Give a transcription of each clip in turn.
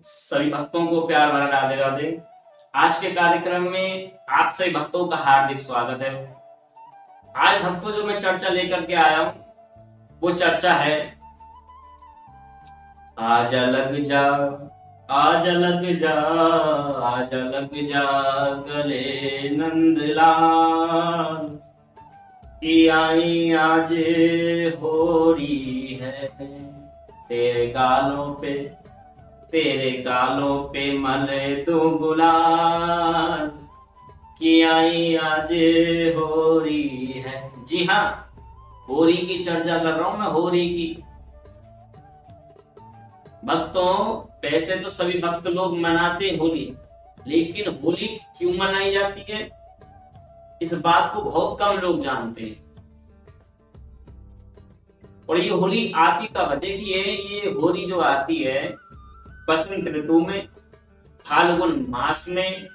सभी भक्तों को प्यार भरा राधे राधे। आज के कार्यक्रम में आप सभी भक्तों का हार्दिक स्वागत है। आज भक्तों जो मैं चर्चा लेकर के आया हूँ वो चर्चा है आजा लग जा, आजा लग जा, आजा लग जा गले नंदलाल की आई आज हो रही है तेरे गालों पे, तेरे गालों पे मले तो गुलाल की आई आज हो रही है। जी हाँ, होरी की चर्चा कर रहा हूं मैं, होरी की। भक्तों, पैसे तो सभी भक्त लोग मनाते हैं होली, लेकिन होली क्यों मनाई जाती है इस बात को बहुत कम लोग जानते हैं। और ये होली आती कब है? देखिए, ये होली जो आती है बसंत ऋतु में, फाल्गुन मास में,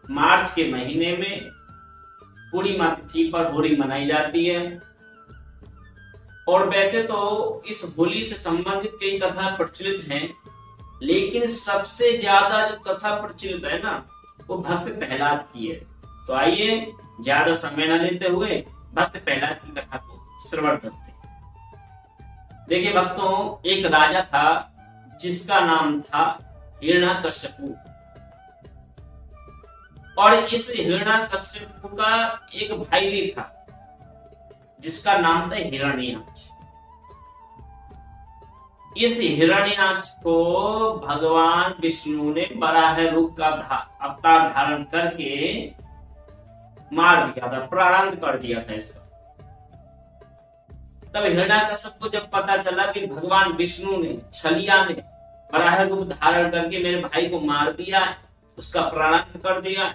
मार्च के महीने में पूर्णिमा तिथि पर होली मनाई जाती है। और वैसे तो इस होली से संबंधित कई कथा प्रचलित हैं, लेकिन सबसे ज्यादा जो कथा प्रचलित है ना, वो भक्त प्रहलाद की है। तो आइए ज्यादा समय न लेते हुए भक्त प्रहलाद की कथा को श्रवण करते हैं। देखिए भक्तों, एक राजा था जिसका नाम था हिरण्याकश्यपु। और इस हिरण्याकश्यपु का एक भाई भी था जिसका नाम था हिरण्याक्ष। इस हिरण्याक्ष को भगवान विष्णु ने वराह रूप का अवतार धारण करके मार दिया था, प्रारंभ कर दिया था इसका। तब हिरण्याकश्यप को जब पता चला कि भगवान विष्णु ने, छलिया ने वराह रूप धारण करके मेरे भाई को मार दिया है, उसका प्रारंभ कर दिया,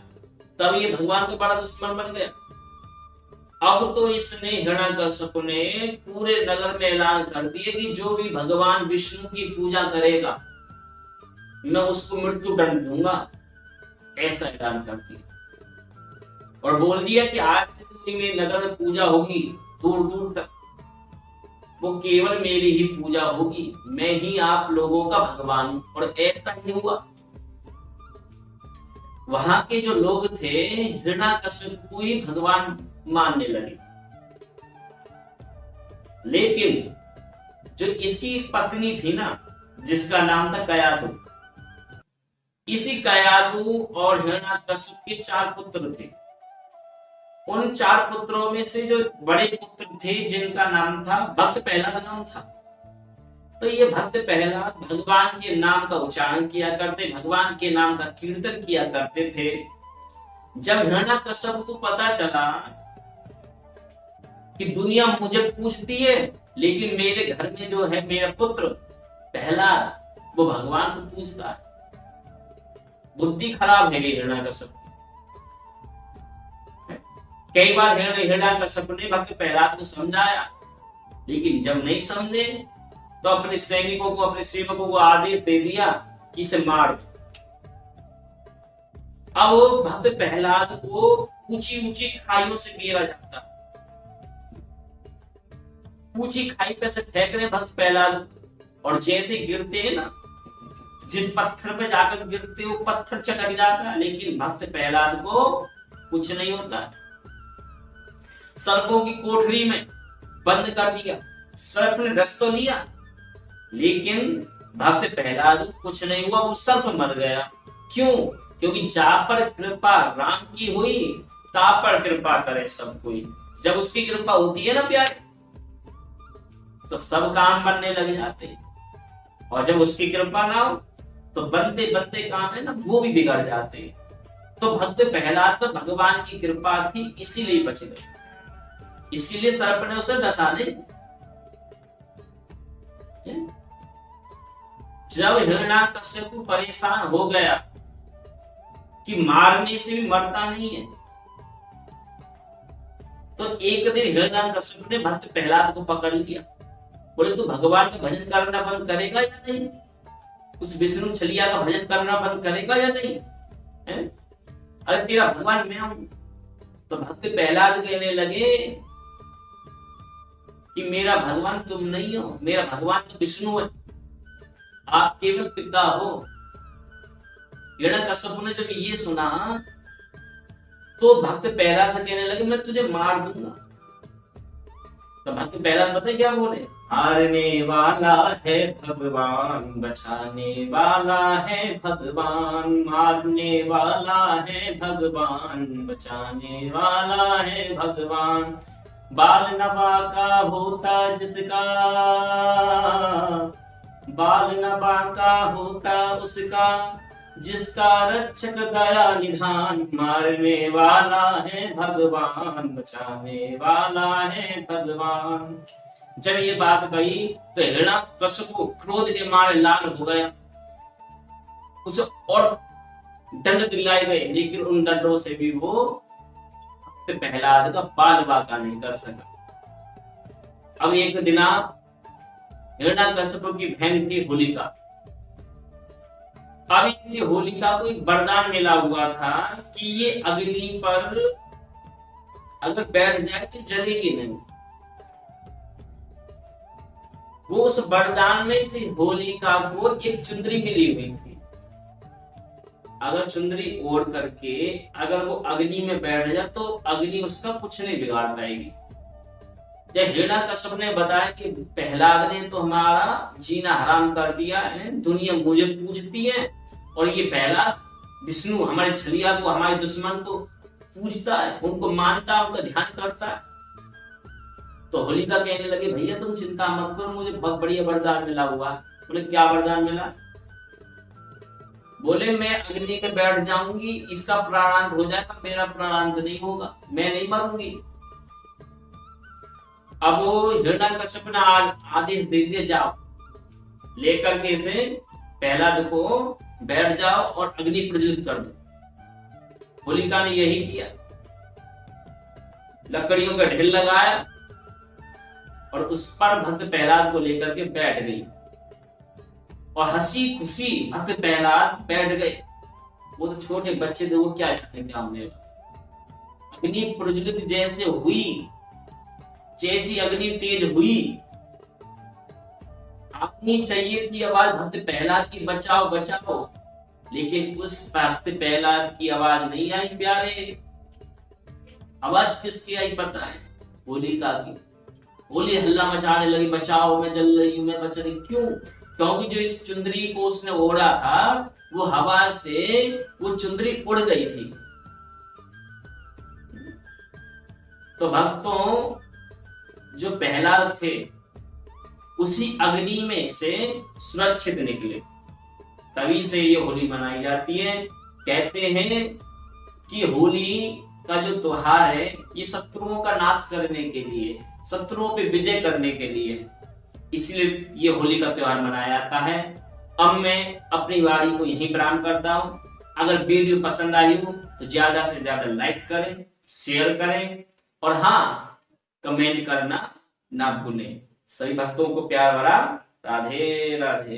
तब ये भगवान का बड़ा दुश्मन बन गया। अब तो इसने, हिरण्याकश्यप ने पूरे नगर में ऐलान कर दिया कि जो भी भगवान विष्णु की पूजा करेगा मैं उसको मृत्यु दंड दूंगा, ऐसा ऐलान कर दिया। और बोल दिया कि आज से जो मेरे नगर में पूजा होगी दूर दूर तक वो केवल मेरी ही पूजा होगी, मैं ही आप लोगों का भगवान हूं। और ऐसा ही हुआ। वहां के जो लोग थे हिरण्याकश्यप को ही भगवान मानने लगे। लेकिन जो इसकी पत्नी थी ना, जिसका नाम था कयाधु, इसी कयाधु और हिरण्याकश्यप के 4 पुत्र थे। उन 4 पुत्रों में से जो बड़े पुत्र थे जिनका नाम था भक्त प्रहलाद नाम था। तो ये भक्त प्रहलाद भगवान के नाम का उच्चारण किया करते, भगवान के नाम का कीर्तन किया करते थे। जब हिरण्याकश्यप को पता चला कि दुनिया मुझे पूजती है, लेकिन मेरे घर में जो है मेरा पुत्र प्रहलाद वो भगवान को पूजता है, बुद्धि खराब है हिरण्याकश्यप। कई बार हिरण्याकश्यप ने भक्त प्रहलाद को समझाया, लेकिन जब नहीं समझे तो अपने सैनिकों को, अपने सेवकों को आदेश दे दिया कि इसे मार दो। अब भक्त प्रहलाद को ऊंची ऊंची खाइयों से घेरा जाता, ऊंची खाई पे से फेंक रहे भक्त प्रहलाद, और जैसे गिरते हैं ना, जिस पत्थर पे जाकर गिरते वो पत्थर चटक जाता है, लेकिन भक्त प्रहलाद को कुछ नहीं होता। सर्पों की कोठरी में बंद कर दिया, सर्प ने रस तो लिया, लेकिन भक्त प्रहलाद कुछ नहीं हुआ, वो सर्प मर गया। क्यों? क्योंकि जा पर कृपा राम की हुई ता पर कृपा करे सब कोई। जब उसकी कृपा होती है ना प्यारे, तो सब काम बनने लग जाते हैं, और जब उसकी कृपा ना हो तो बनते बनते काम है ना वो भी बिगड़ जाते हैं। तो भक्त प्रहलाद पर भगवान की कृपा थी, इसीलिए बच गए, इसीलिए सर्प ने उसे डसा नहीं। जब हिरण्याकश्यप परेशान हो गया कि मारने से भी मरता नहीं है, तो एक दिन हिरण्याकश्यप ने भक्त प्रहलाद को पकड़ लिया। बोले, तू भगवान का भजन करना बंद करेगा या नहीं? उस विष्णु छलिया का भजन करना बंद करेगा या नहीं है? अरे तेरा भगवान मैं हूं। तो भक्त प्रहलाद कहने लगे कि मेरा भगवान तुम नहीं हो, मेरा भगवान तो विष्णु है। आप केवल पिता हो। हिरण्यकश्यप ने जब ये सुना तो भक्त प्रहलाद से कहने लगे मैं तुझे मार दूंगा। तो भक्त प्रहलाद पता है क्या बोले, हारने वाला है भगवान, बचाने वाला है भगवान, मारने वाला है भगवान, बचाने वाला है भगवान। बाल नवा का होता जिसका, बाल नवा का होता उसका, जिसका रक्षक दया निधान, मारने वाला है भगवान, बचाने वाला है भगवान। जब ये बात कही तो हिरण्यकश्यप को क्रोध के मारे लाल हो गया, उसे और दंड दिलाए गए, लेकिन उन दंडों से भी वो प्रहलाद का बाल बांका नहीं कर सका। अब एक दिन हिरण्यकश्यप की बहन थी होलिका। अब इसी होलिका को एक वरदान मिला हुआ था कि ये अग्नि पर अगर बैठ जाए तो जलेगी नहीं। वो उस वरदान में से होलिका को एक चुंदरी मिली हुई थी। अगर चुंदरी ओढ़ करके अगर वो अग्नि में बैठ जाए तो अग्नि उसका कुछ नहीं बिगाड़ पाएगी। जब हिरण्यकश्यप ने बताया कि प्रहलाद ने तो हमारा जीना हराम कर दिया है, दुनिया मुझे पूजती है, और ये प्रहलाद विष्णु हमारे छलिया को, हमारे दुश्मन को पूजता है, उनको मानता है, उनका ध्यान करता है। तो होलिका कहने लगी भैया तुम चिंता मत करो, मुझे बहुत बढ़िया वरदान मिला हुआ। बोले क्या वरदान मिला? बोले मैं अग्नि में बैठ जाऊंगी, इसका प्राणांत हो जाएगा, मेरा प्राणांत नहीं होगा, मैं नहीं मरूंगी। अब हिरण्यकश्यप ने आदेश दे दिया, जाओ लेकर के इसे प्रहलाद को बैठ जाओ और अग्नि प्रज्वलित कर दो। होलिका ने यही किया, लकड़ियों का ढेर लगाया और उस पर भक्त प्रहलाद को लेकर के बैठ गई, और हंसी खुशी भक्त प्रहलाद बैठ गए। वो तो छोटे बच्चे थे, वो क्या जाने क्या होने वाला। अग्नि प्रज्वलित जैसे हुई, जैसी अग्नि तेज हुई, आनी चाहिए थी आवाज भक्त प्रहलाद की, बचाओ बचाओ, लेकिन उस भक्त प्रहलाद की आवाज नहीं आई प्यारे। आवाज किसकी आई पता है? होलिका की। होली हल्ला मचाने लगी, बचाओ मैं जल रही हूं, मैं बच रही। क्यों? क्योंकि जो इस चुंदरी को उसने ओढ़ा था वो हवा से वो चुंदरी उड़ गई थी। तो भक्तों जो प्रहलाद थे उसी अग्नि में से सुरक्षित निकले, तभी से ये होली मनाई जाती है। कहते हैं कि होली का जो त्योहार है ये शत्रुओं का नाश करने के लिए, शत्रुओं पे विजय करने के लिए, इसलिए ये होली का त्योहार मनाया जाता है। अब मैं अपनी वाणी को यहीं विराम करता हूं। अगर वीडियो पसंद आई हो तो ज्यादा से ज्यादा लाइक करें, शेयर करें, और हाँ कमेंट करना ना भूलें। सभी भक्तों को प्यार भरा राधे राधे।